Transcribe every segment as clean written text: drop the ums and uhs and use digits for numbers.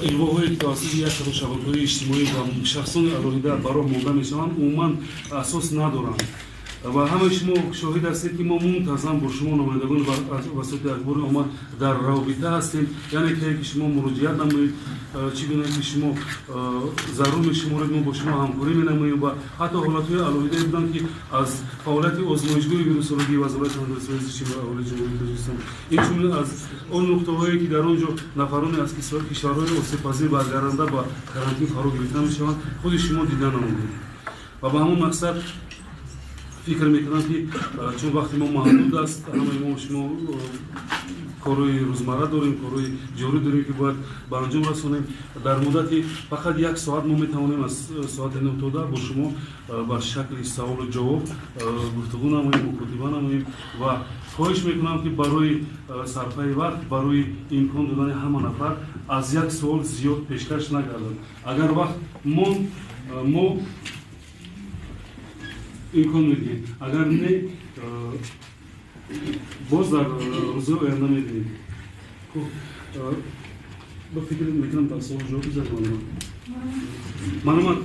илбоҳои тавассути як қатор шабакаҳои иҷтимоӣ ва шахсони алоҳида бароҳ монда мешаванд умуман асос надоранд ва ҳамаи шумо шоҳид ҳастед ки мо мунтазам бо шумо номайндагони васоити ахбори оммат дар равобита ҳастем, яъне ки шумо муроҷиат намоед, чӣ гуна ки шумо зарур мешуморед, мо бо шумо ҳамкорӣ менамоем ва ҳатто ҳолатҳои алоҳидае буданд ки аз фаъолияти озмоишгоҳи вирусологии вазорати ҳандисаҳои зичии аҳолии ҷумҳурии Тоҷикистон инчунин аз он нуқтаҳое ки дар он ҷо нафароне аз кишварҳои осебпазир баргаранда ба карантин фаро гирифта мешаванд, худи шумо дида намудед ва ба ҳамон мақсад фикр мекунам ки чун вақти мо маҳдуд аст, ҳамаи мо шумо корҳои рӯзмарра дорем, корҳои ҷорӣ дорем ки бояд ба анҷом расонем. Дар муддати фақат 1 соат мо метавонем аз соати 9 бо шумо ба шакли саволу ҷавоб гуфтугӯ намоем, мукотиба намоем ва хоҳиш мекунам ки барои сарфаи вақт, барои имкон додани ҳама нафар аз 1 суол зиёд пешкаш нагардад. Агар вақт мо имкон медиҳем, агар не боз дар рӯзаи оянда медиҳем. ба фикр мекунам дар суол ҷавоб бизанам. Маълумот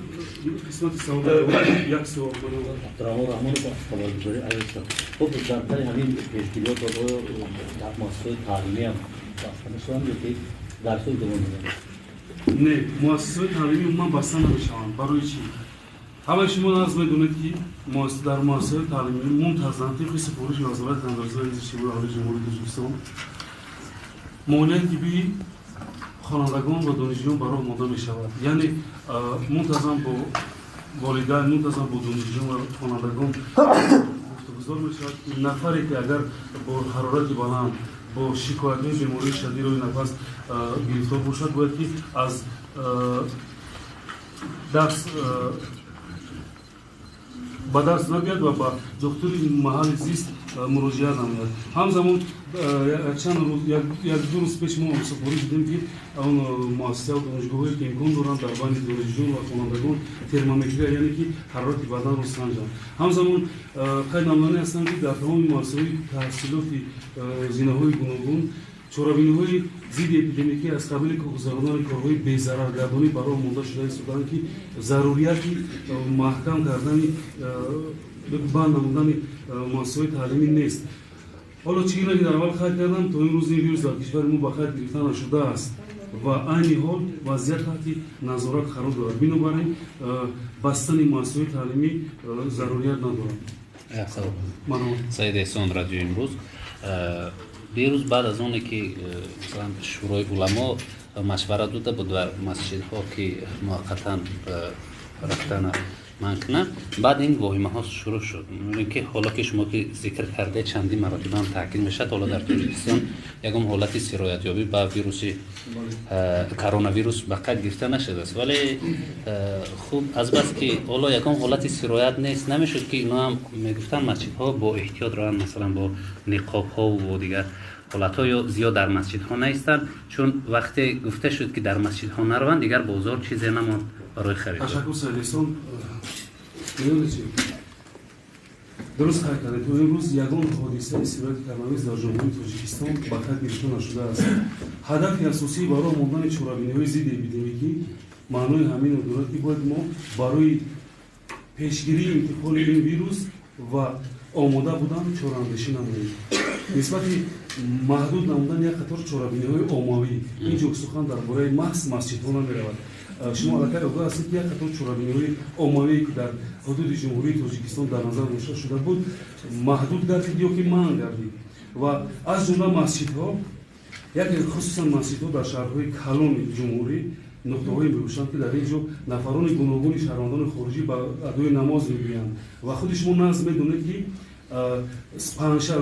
қисмати савол 1 суол Абдурахмон Раҳмонов хабаргузори айса. Хуб дар ҳамин пешгириёт ва муассисаҳои таълимӣ ҳам баста мешаванд ё ки дарсҳои давом меёбанд? Не, муассисаҳои таълимӣ умуман баста намешаванд. Барои чӣ? ҳамаи шумо нағз медонед ки дар муассисаҳои таълимӣ мунтазам тибқи сифориши вазорати ҳандисаҳои зичии аҳолии ҷумҳурии Тоҷикистон молияи тиббии хонандагон ва донишҷӯён ба роҳ монда мешавад. Яъне мунтазам бо волидайн, мунтазам бо донишҷӯён ва хонандагон гуфтугузор мешавад ки нафаре ки агар бо ҳарорати баланд, бо шикоятҳои бемории шадиди нафас гирифтор бошад, бояд ки аз дарс ба дарс набияд ва ба духтури маҳалли зист муроҷиат намояд. ҳамзамон як ду рӯз пеш мо супориш дидем ки он муассисаҳо донишгоҳҳое ки имкон доранд дар байни донишҷӯён ва хонандагон термометрия, яъне ки ҳарорати баданро санҷанд. ҳамзамон қайд намудани ҳастам ки дар тамоми муассисаҳои таҳсилоти зинаҳои гуногун чорабиниҳои зидди эпидемикӣ аз қабили гузаронидани корҳои безараргардонӣ ба роҳ монда шуда истоданд ки зарурияти маҳкам кардани банд намудани муассисаҳои таълимӣ нест. ҳоло чӣ гуна ки дар аввал қайд кардам, то имрӯз ин вирус дар кишвари мо ба қайд гирифта нашудааст ва айни ҳол вазъият таҳти назорат қарор дорад. Бинобар ин бастани муассисаҳои таълимӣ зарурият надорад. Саид Эҳсон, радиои имрӯз. Дирӯз баъд аз оне ки масалан шӯрои уламо машварат дода буд ва масҷидҳо ки муаққатан рафтан манъ, баъд ин воҳимаҳо шурӯъ шуд. Мебинем ки ҳоло ки шумо ки зикр кардаед чандин маротиба ҳам таъкид мешавад, ҳоло дар Тоҷикистон ягон ҳолати сироятёбӣ ба вируси коронавирус ба қайд гирифта нашудааст, вале хуб азбас ки ҳоло ягон ҳолати сироят нест, намешуд ки ино ҳам мегуфтанд масҷидҳо бо эҳтиёт раванд, масалан бо ниқобҳо ва дигар ҳолатҳо ё зиёд дар масҷидҳо наистанд, чун вақте гуфта шуд ки дар масҷидҳо нараванд, дигар бозор чизе намонд барои харид. Ташаккур Саид Эҳсон. Дуруст қайд кардед. То имрӯз ягон ҳодисаи сирояти коронавирус дар ҷумҳурии Тоҷикистон ба қайд гирифта нашудааст. ҳадафи асосии ба роҳ мондани чорабиниҳои зидди эпидемикӣ маънои ҳаминро дорад ки бояд мо барои пешгирии интиқоли ин вирус ва омода будан чораандешӣ намоем. нисбати маҳдуд намудани як қатор чорабиниҳои оммавӣ, ин ҷо сухан дар бораи маҳз масҷидҳо намеравад. Шумо аллакай огоҳ ҳастед ки як қатор чорабиниҳои оммавие ки дар ҳудуди ҷумҳурии Тоҷикистон дар назар гирифта шуда буд маҳдуд гардид ё ки манъ гардид ва аз ҷумла масҷидҳо, яке хусусан масҷидҳо дар шаҳрҳои калони ҷумҳурӣ нуқтаҳое мебошанд ки дар ин ҷо нафарони гуногуни шаҳрвандони хориҷӣ ба адои намоз мегӯянд ва худи шумо нағз медонед ки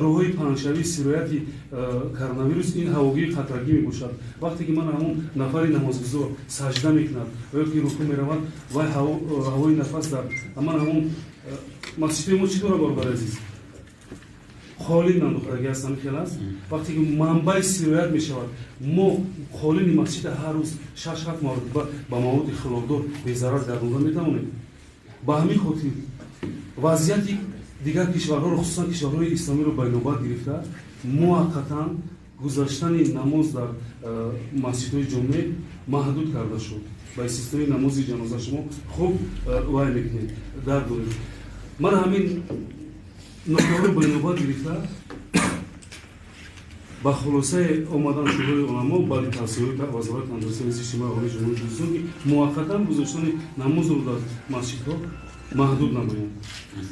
роҳҳои паҳншавии сирояти коронавирус ин ҳавогии қатрагӣ мебошад. вақте ки ман ҳамон нафари намозгузор саҷда мекунад ва ё ки рӯку меравад вай ҳавои нафас дар ман ҳамон масҷидҳои мо чӣ дора баробар азиз холин нандохтагӣ ҳастанд хел аст. вақте ки манбаи сироят мешавад, мо холини масҷида ҳар рӯз 6-7 маротиба ба маводи хилофдор безарар гардонда метавонем. ба ҳамин хотир вазъияти дигар кишварҳоро, хусусан кишварҳои исломиро байнобар гирифта муаққатан гузаштани намоз дар масҷидҳои ҷомеъ маҳдуд карда шуд. Ба системаи намози ҷаноза шумо хуб вай мекунед, дарк доред. Ман ҳамин нуқтаҳоро ба инобат гирифта ба хулосаи омадан шӯрои уламо ба тавсияҳои вазорати тандурустии иҷтимоӣ оли ҷумҳурии Ҷӯлистон ки муваққатан гузоштани намозро дар масҷидҳо маҳдуд намоянд.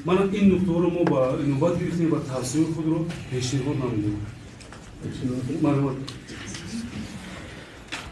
Ман ин нуқтаҳоро мо ба инобат гирифтем ва тавсияҳои худро пешниҳод намудем.